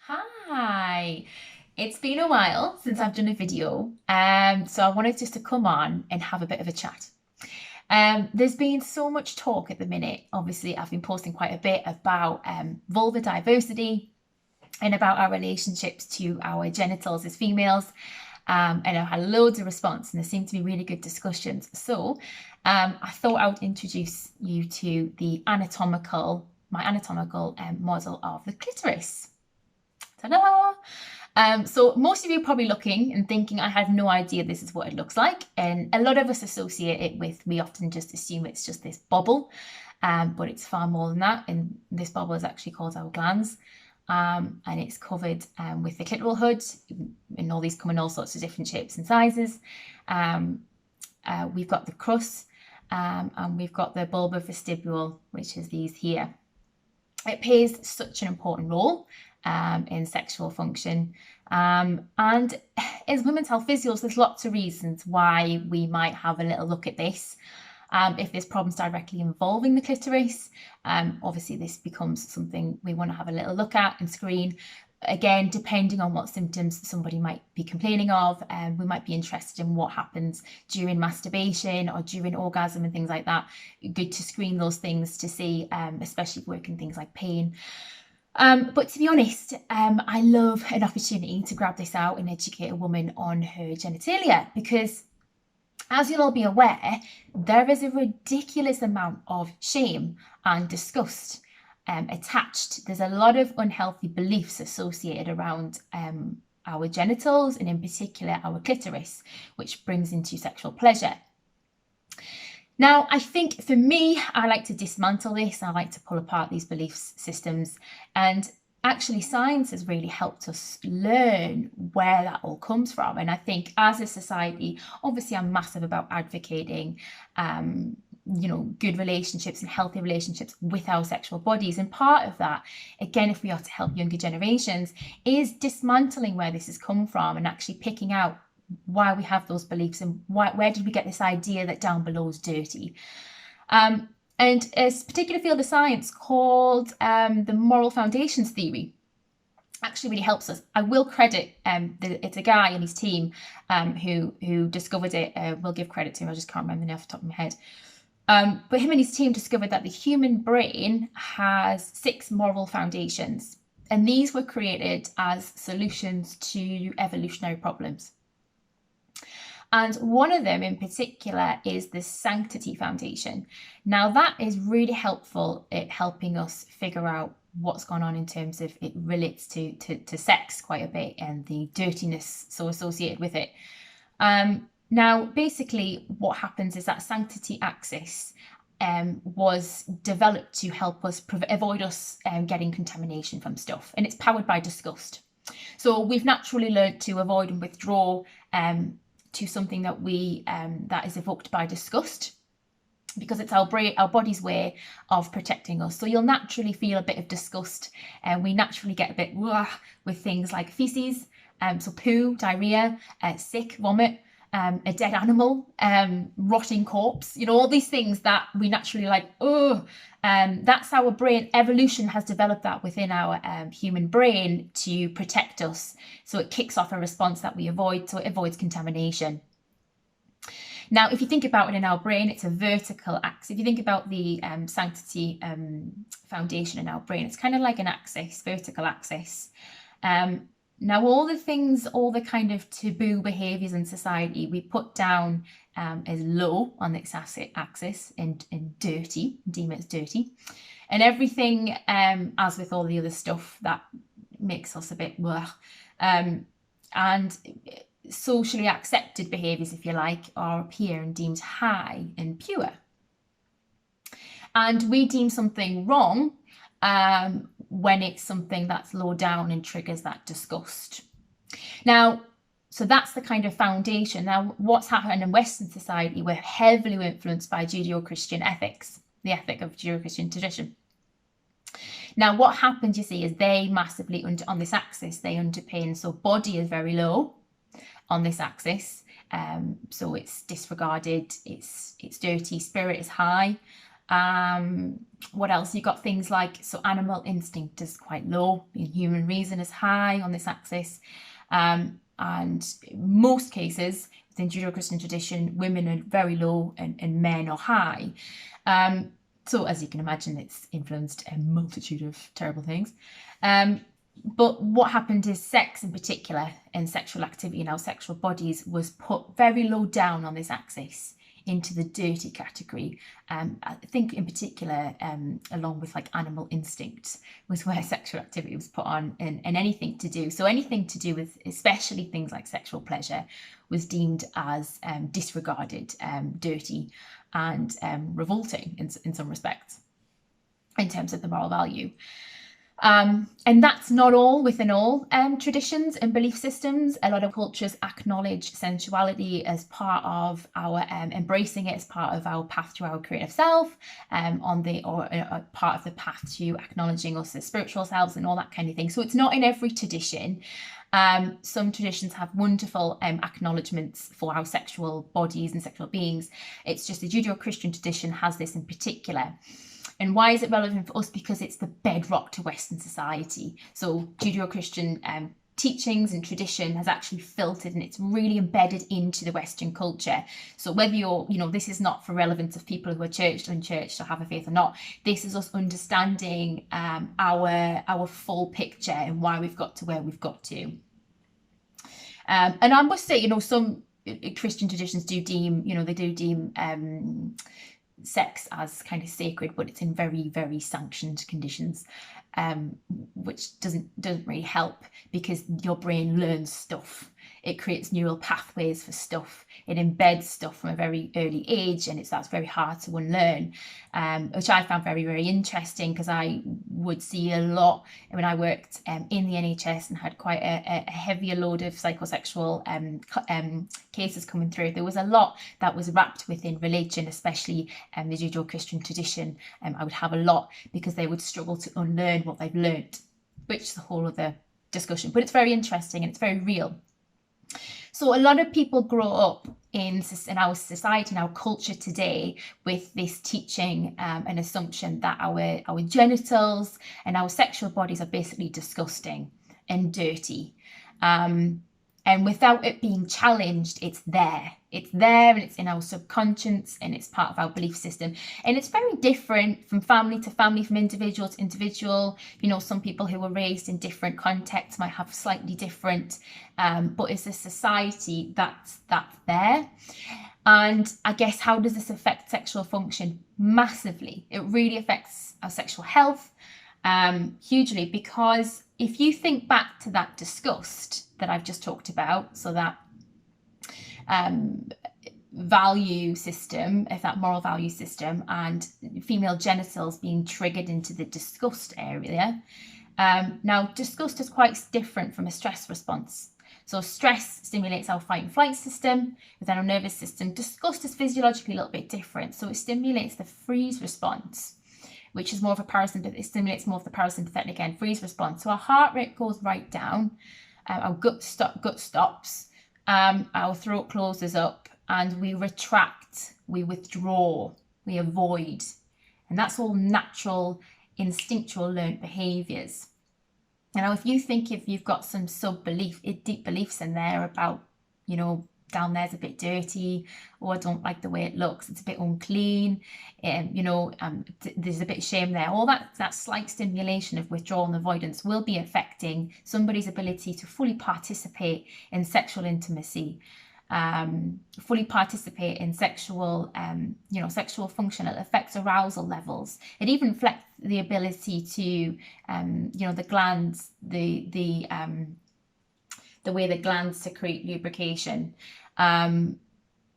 Hi, it's been a while since I've done a video, so I wanted just to come on and have a bit of a chat. There's been so much talk at the minute. Obviously, I've been posting quite a bit about vulva diversity and about our relationships to our genitals as females. And I've had loads of response, and there seem to be really good discussions. So I thought I would introduce you to my anatomical model of the clitoris. Ta-da! So most of you are probably looking and thinking, I had no idea this is what it looks like. And a lot of us associate it with, we often just assume it's just this bubble, but it's far more than that. And this bubble is actually called our glans. And it's covered with the clitoral hood, and all these come in all sorts of different shapes and sizes. We've got the crus, and we've got the bulbar vestibule, which is these here. It plays such an important role in sexual function. And as women's health physios, there's lots of reasons why we might have a little look at this. If there's problems directly involving the clitoris, obviously this becomes something we want to have a little look at and screen. Again, depending on what symptoms somebody might be complaining of, we might be interested in what happens during masturbation or during orgasm and things like that. Good to screen those things to see, especially working things like pain. But to be honest, I love an opportunity to grab this out and educate a woman on her genitalia, because as you'll all be aware, there is a ridiculous amount of shame and disgust attached. There's a lot of unhealthy beliefs associated around our genitals, and in particular our clitoris, which brings into sexual pleasure. Now, I think for me, I like to dismantle this. I like to pull apart these belief systems. And actually, science has really helped us learn where that all comes from. And I think as a society, obviously, I'm massive about advocating, good relationships and healthy relationships with our sexual bodies. And part of that, again, if we are to help younger generations, is dismantling where this has come from and actually picking out why we have those beliefs and where did we get this idea that down below is dirty. And a particular field of science called the moral foundations theory actually really helps us. I will credit, it's a guy and his team who discovered it. We'll give credit to him, I just can't remember off the top of my head. But him and his team discovered that the human brain has 6 moral foundations, and these were created as solutions to evolutionary problems. And one of them in particular is the Sanctity Foundation. Now that is really helpful at helping us figure out what's gone on in terms of it relates to sex quite a bit and the dirtiness so associated with it. Now, basically what happens is that sanctity axis was developed to help us avoid us getting contamination from stuff, and it's powered by disgust. So we've naturally learned to avoid and withdraw to something that that is evoked by disgust, because it's our body's way of protecting us. So you'll naturally feel a bit of disgust, and we naturally get a bit with things like feces, so poo, diarrhea, sick, vomit, a dead animal, rotting corpse, all these things that we naturally like, that's our brain. Evolution has developed that within our human brain to protect us. So it kicks off a response that we avoid, so it avoids contamination. Now, if you think about it in our brain, it's a vertical axis. If you think about the Sanctity Foundation in our brain, it's kind of like an axis, vertical axis. Now, all the kind of taboo behaviours in society, we put down as low on this axis and dirty, deem it as dirty. And everything, as with all the other stuff, that makes us a bit and socially accepted behaviours, if you like, are up here and deemed high and pure. And we deem something wrong when it's something that's low down and triggers that disgust. Now, so that's the kind of foundation. Now, what's happened in Western society, we're heavily influenced by Judeo-Christian ethics, the ethic of Judeo-Christian tradition. Now, what happens, you see, is they massively, on this axis, they underpin, so body is very low on this axis, so it's disregarded, it's dirty, spirit is high, What else? You've got things like, so animal instinct is quite low, and human reason is high on this axis. And in most cases, within Judeo-Christian tradition, women are very low and men are high. So as you can imagine, it's influenced a multitude of terrible things. But what happened is sex in particular, and sexual activity in our sexual bodies, was put very low down on this axis into the dirty category. I think in particular, along with like animal instinct, was where sexual activity was put on, and anything to do. So anything to do with, especially things like sexual pleasure, was deemed as disregarded, dirty, and revolting in some respects, in terms of the moral value. And that's not all within all traditions and belief systems. A lot of cultures acknowledge sensuality as part of our embracing it as part of our path to our creative self, part of the path to acknowledging us as spiritual selves and all that kind of thing. So it's not in every tradition. Some traditions have wonderful acknowledgements for our sexual bodies and sexual beings. It's just the Judeo-Christian tradition has this in particular. And why is it relevant for us? Because it's the bedrock to Western society. So Judeo-Christian teachings and tradition has actually filtered, and it's really embedded into the Western culture. So whether you're, this is not for relevance of people who are churched, unchurched, or have a faith or not. This is us understanding our full picture and why we've got to where we've got to. And I must say, some Christian traditions do deem, they do deem sex as kind of sacred, but it's in very, very sanctioned conditions, which doesn't really help, because your brain learns stuff. It creates neural pathways for stuff. It embeds stuff from a very early age, and that's very hard to unlearn, which I found very, very interesting, because I would see a lot when I worked in the NHS and had quite a heavier load of psychosexual cases coming through. There was a lot that was wrapped within religion, especially the Judeo-Christian tradition. I would have a lot, because they would struggle to unlearn what they've learned, which is a whole other discussion. But it's very interesting and it's very real. So a lot of people grow up in our society, in our culture today, with this teaching and assumption that our genitals and our sexual bodies are basically disgusting and dirty. And without it being challenged, it's there. It's there, and it's in our subconscious, and it's part of our belief system. And it's very different from family to family, from individual to individual. Some people who were raised in different contexts might have slightly different, but as a society, that's there. And I guess, how does this affect sexual function? Massively. It really affects our sexual health hugely, because if you think back to that disgust that I've just talked about, so that value system, if that moral value system, and female genitals being triggered into the disgust area. Now, disgust is quite different from a stress response. So stress stimulates our fight and flight system within our nervous system. Disgust is physiologically a little bit different. So it stimulates the freeze response, which is more of a parasympathetic. It stimulates more of the parasympathetic, again, freeze response. So our heart rate goes right down, our gut stops, our throat closes up, and we retract, we withdraw, we avoid. And that's all natural, instinctual learned behaviours. Now, if you've got some deep beliefs in there about, down there's a bit dirty, or I don't like the way it looks, it's a bit unclean, there's a bit of shame there. All that slight stimulation of withdrawal and avoidance will be affecting somebody's ability to fully participate in sexual intimacy, fully participate in sexual function. It affects arousal levels. It even affects the ability to, the glands, the way the glands secrete lubrication. And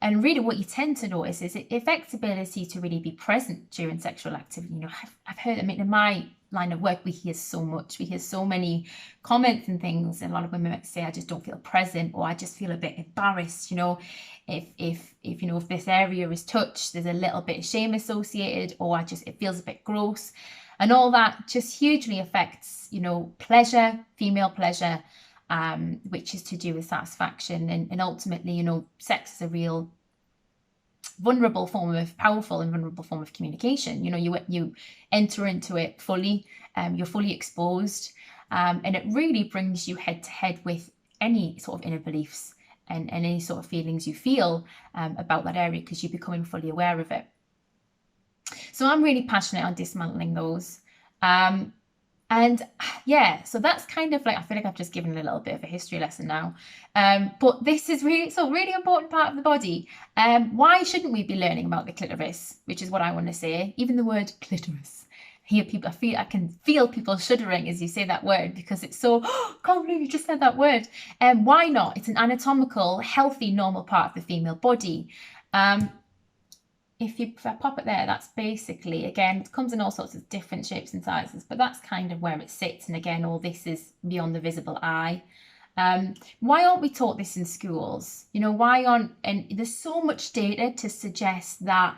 really what you tend to notice is it affects ability to really be present during sexual activity. I've heard, in my line of work, we hear so much. We hear so many comments and things, and a lot of women might say, I just don't feel present, or I just feel a bit embarrassed. If this area is touched, there's a little bit of shame associated, or it feels a bit gross. And all that just hugely affects, pleasure, female pleasure, which is to do with satisfaction, and ultimately, sex is a real vulnerable form of, powerful and vulnerable form of communication. You know, you enter into it fully, you're fully exposed, and it really brings you head to head with any sort of inner beliefs and any sort of feelings you feel about that area, because you're becoming fully aware of it. So I'm really passionate on dismantling those. And yeah, so that's kind of like, I feel like I've just given a little bit of a history lesson now. But this is really, so really important part of the body. Why shouldn't we be learning about the clitoris, which is what I want to say. Even the word clitoris. Hear people, I can feel people shuddering as you say that word, because it's so, oh, can't believe you just said that word. Why not? It's an anatomical, healthy, normal part of the female body. If I pop it there, that's basically, again, it comes in all sorts of different shapes and sizes, but that's kind of where it sits. And again, all this is beyond the visible eye. Why aren't we taught this in schools? You know, why aren't, and there's so much data to suggest that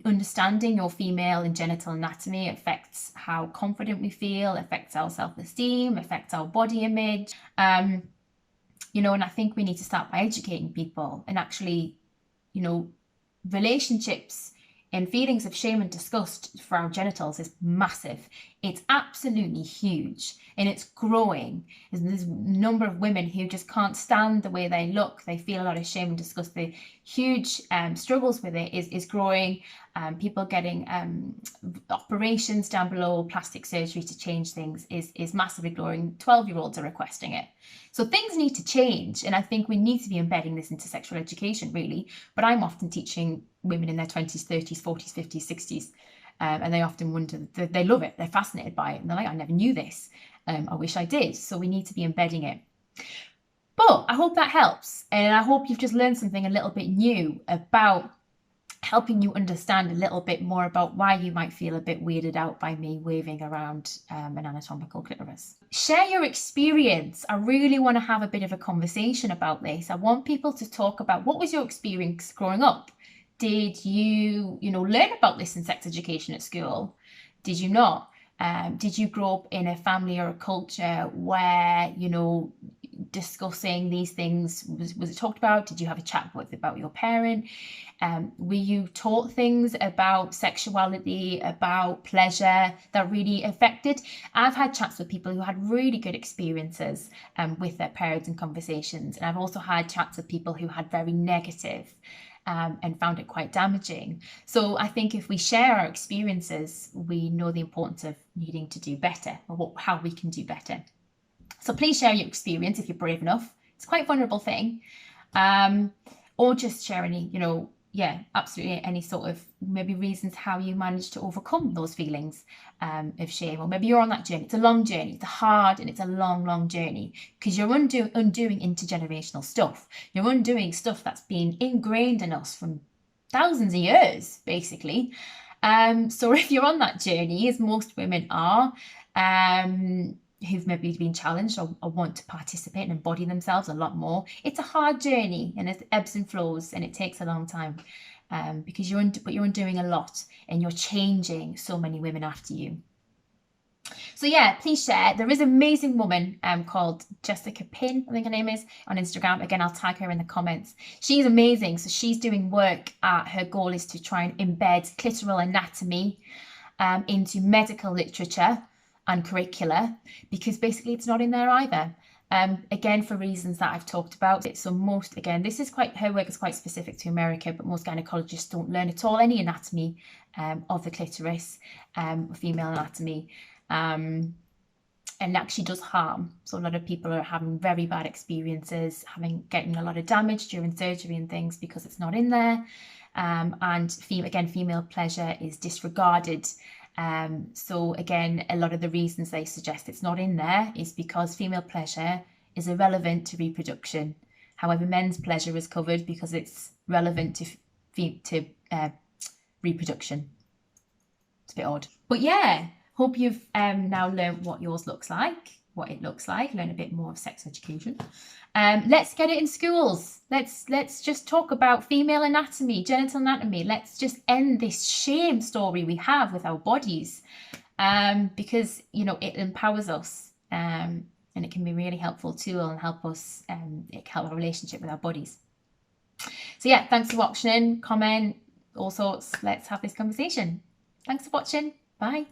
understanding your female and genital anatomy affects how confident we feel, affects our self-esteem, affects our body image. You know, and I think we need to start by educating people, and actually, you know, relationships and feelings of shame and disgust for our genitals is massive. It's absolutely huge, and it's growing. There's a number of women who just can't stand the way they look. They feel a lot of shame and disgust. The huge struggles with it is growing. People getting operations down below, plastic surgery to change things is massively growing. 12-year-olds are requesting it. So things need to change, and I think we need to be embedding this into sexual education, really. But I'm often teaching women in their 20s, 30s, 40s, 50s, 60s, and they often wonder, they love it, they're fascinated by it, and they're like, I never knew this, I wish I did. So we need to be embedding it. But I hope that helps, and I hope you've just learned something a little bit new about helping you understand a little bit more about why you might feel a bit weirded out by me waving around an anatomical clitoris. Share your experience. I really want to have a bit of a conversation about this. I want people to talk about, what was your experience growing up? Did you learn about this in sex education at school? Did you not? Did you grow up in a family or a culture where, discussing these things was it talked about? Did you have a chat about your parent? Were you taught things about sexuality, about pleasure that really affected? I've had chats with people who had really good experiences with their parents and conversations, and I've also had chats with people who had very negative and found it quite damaging. So I think if we share our experiences, we know the importance of needing to do better, or how we can do better. So please share your experience if you're brave enough. It's quite a vulnerable thing. Or just share any, absolutely any sort of maybe reasons how you managed to overcome those feelings of shame. Or maybe you're on that journey. It's a long journey. It's hard, and it's a long, long journey, because you're undoing intergenerational stuff. You're undoing stuff that's been ingrained in us from thousands of years, basically. So if you're on that journey, as most women are, who've maybe been challenged or want to participate and embody themselves a lot more, it's a hard journey, and it ebbs and flows, and it takes a long time, because you're undoing a lot, and you're changing so many women after you. So yeah, please share. There is an amazing woman called Jessica Pin, I think her name is, on Instagram. Again, I'll tag her in the comments. She's amazing. So she's doing work. Her goal is to try and embed clitoral anatomy into medical literature and curricula, because basically it's not in there either. Again, for reasons that I've talked about. So her work is quite specific to America, but most gynecologists don't learn at all any anatomy of the clitoris, female anatomy, and actually does harm. So a lot of people are having very bad experiences, getting a lot of damage during surgery and things because it's not in there. And female pleasure is disregarded. So again, a lot of the reasons they suggest it's not in there is because female pleasure is irrelevant to reproduction. However, men's pleasure is covered because it's relevant to reproduction. It's a bit odd. But yeah, hope you've now learned what yours looks like, what it looks like, learn a bit more of sex education. Let's get it in schools. Let's just talk about female anatomy, genital anatomy. Let's just end this shame story we have with our bodies, because it empowers us, and it can be a really helpful tool and help us help our relationship with our bodies. So yeah, thanks for watching. Comment, all sorts. Let's have this conversation. Thanks for watching. Bye.